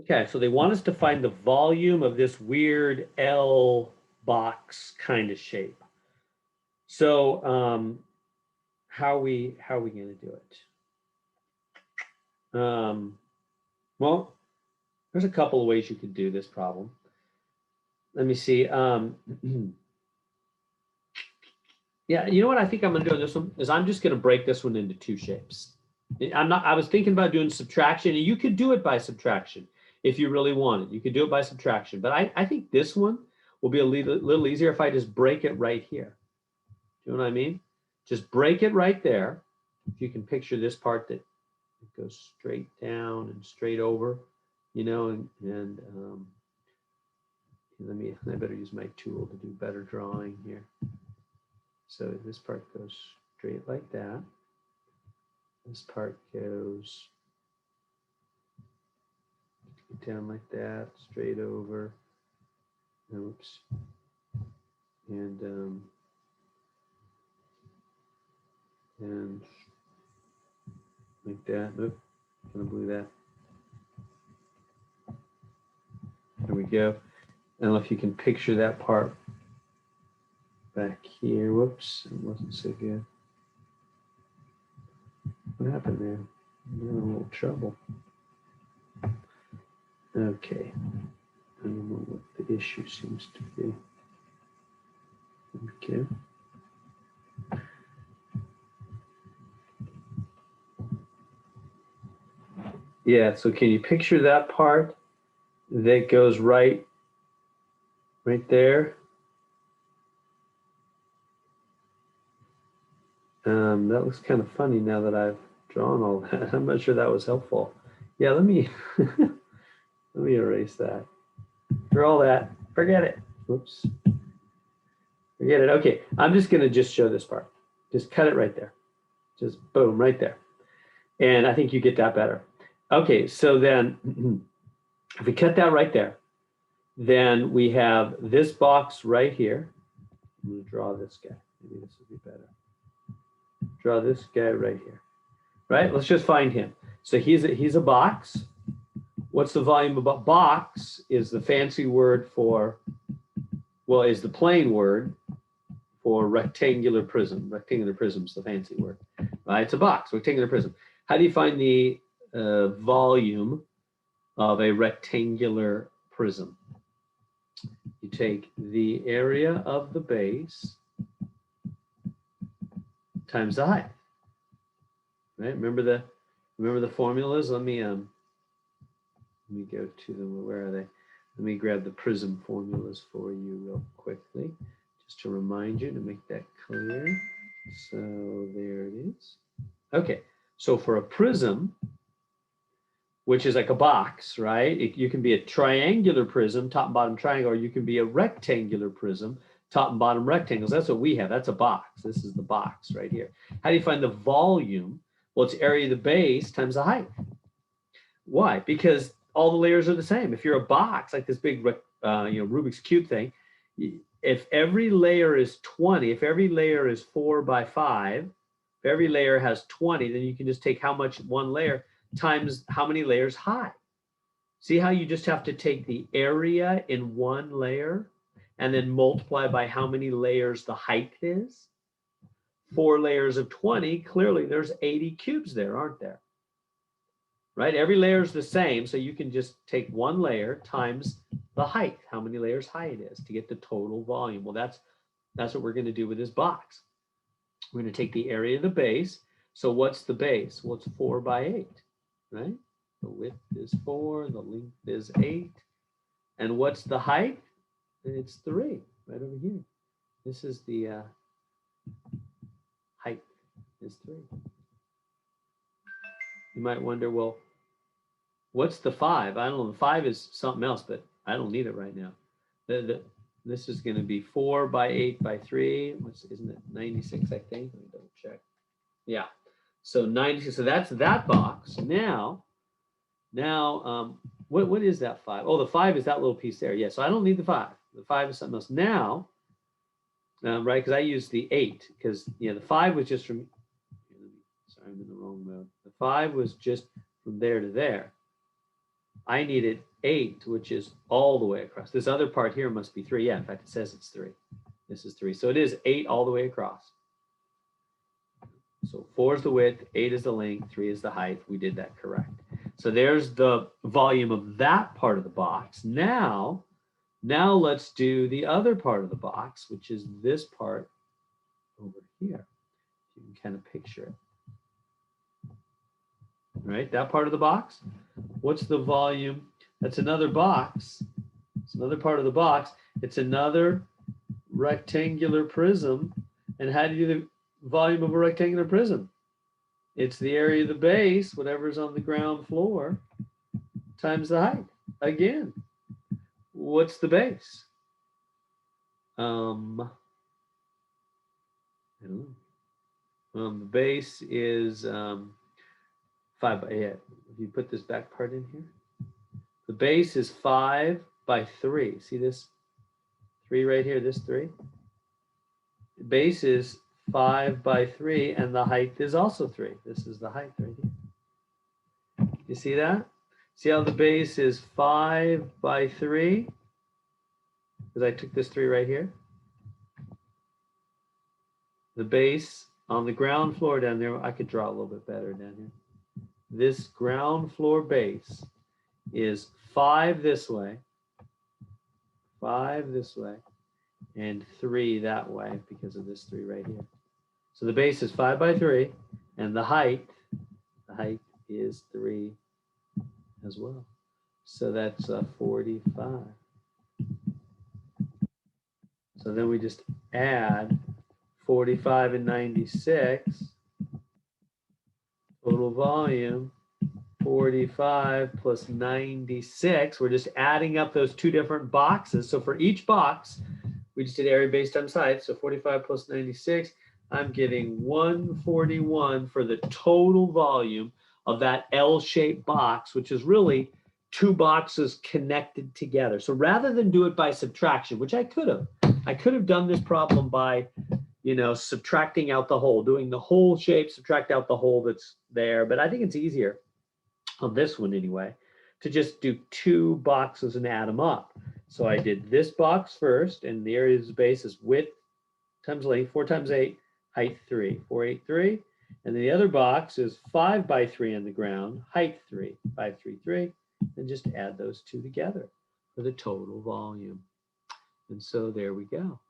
Okay, so they want us to find the volume of this weird L box kind of shape. So how are we going to do it? Well, there's a couple of ways you could do this problem. Let me see. Yeah, you know what I think I'm going to do on this one is I'm just going to break this one into two shapes. I was thinking about doing subtraction, and you could do it by subtraction if you really wanted. You could do it by subtraction, but I think this one will be a little easier if I just break it right here. Do you know what I mean? Just break it right there. If you can picture this part that goes straight down and straight over, you know, and I better use my tool to do better drawing here. So this part goes straight like that. This part goes down like that, straight over. Oops. And like that. Oop, kind of blew that. There we go. I don't know if you can picture that part back here. Whoops, it wasn't so good. What happened there? I'm in a little trouble. Okay. I don't know what the issue seems to be. Okay. Yeah, so can you picture that part that goes right there? That looks kind of funny now that I've drawn all that. I'm not sure that was helpful. Yeah, let me let me erase that. Draw that. Forget it. Whoops. Forget it. Okay, I'm just going to just show this part. Just cut it right there. Just boom, right there. And I think you get that better. Okay, so then if we cut that right there, then we have this box right here. I'm going to draw this guy. Maybe this will be better. Draw this guy right here. Right? Let's just find him. So he's a box. What's the volume of a box? Is the fancy word for, well, is the plain word for rectangular prism. Rectangular prism is the fancy word. Right? It's a box, rectangular prism. How do you find the volume of a rectangular prism? You take the area of the base times the height. Right? Remember the formulas? Let me go to them. Where are they? Let me grab the prism formulas for you real quickly, just to remind you, to make that clear. So there it is. Okay, so for a prism, which is like a box, right? You can be a triangular prism, top and bottom triangle, or you can be a rectangular prism, top and bottom rectangles. That's what we have. That's a box. This is the box right here. How do you find the volume? Well, it's area of the base times the height. Why? Because all the layers are the same. If you're a box, like this big Rubik's Cube thing, if every layer is 20, if every layer is 4 by 5, if every layer has 20, then you can just take how much one layer times how many layers high. See how you just have to take the area in one layer and then multiply by how many layers the height is? 4 layers of 20, clearly there's 80 cubes there, aren't there? Right? Every layer is the same, so you can just take one layer times the height, how many layers high it is, to get the total volume. Well, that's what we're going to do with this box. We're going to take the area of the base. So what's the base? Well, it's 4 by 8, right? The width is 4, the length is 8. And what's the height? It's 3, right over here. This is the height is 3. You might wonder, well, what's the 5? I don't know. The 5 is something else, but I don't need it right now. This is going to be 4 by 8 by 3. Isn't it 96, I think? Let me double check. Yeah. So 96. So that's that box. Now, what is that 5? Oh, the 5 is that little piece there. Yeah. So I don't need the 5. The 5 is something else. Now, right? Because I used the 8 because the 5 was just from. Sorry, I'm in the wrong mode. The 5 was just from there to there. I needed 8, which is all the way across. This other part here must be 3. Yeah, in fact, it says it's 3. This is 3. So it is 8 all the way across. So 4 is the width, 8 is the length, 3 is the height. We did that correct. So there's the volume of that part of the box. Now let's do the other part of the box, which is this part over here. You can kind of picture it. Right, that part of the box. What's the volume? That's another box. It's another part of the box. It's another rectangular prism. And how do you do the volume of a rectangular prism? It's the area of the base, whatever's on the ground floor, times the height. Again, what's the base? I don't know. The base is 5 by 8. If you put this back part in here, the base is 5 by 3. See this 3 right here, this 3? The base is 5 by 3, and the height is also 3. This is the height right here. You see that? See how the base is 5 by 3? Because I took this 3 right here. The base on the ground floor down there, I could draw a little bit better down here. This ground floor base is 5 this way, 5 this way, and 3 that way because of this 3 right here. So the base is 5 by 3, and the height is 3 as well. So that's 45. So then we just add 45 and 96. Total volume, 45 plus 96. We're just adding up those two different boxes. So for each box, we just did area base times height. So 45 plus 96, I'm getting 141 for the total volume of that L-shaped box, which is really 2 boxes connected together. So rather than do it by subtraction, which I could have done this problem by, subtracting out the hole, doing the whole shape, subtract out the hole that's there. But I think it's easier on this one anyway, to just do 2 boxes and add them up. So I did this box first, and the area of the base is width times length, 4 times 8, height 3, 483. And then the other box is 5 by 3 on the ground, height 3, 533, and just add those 2 together for the total volume. And so there we go.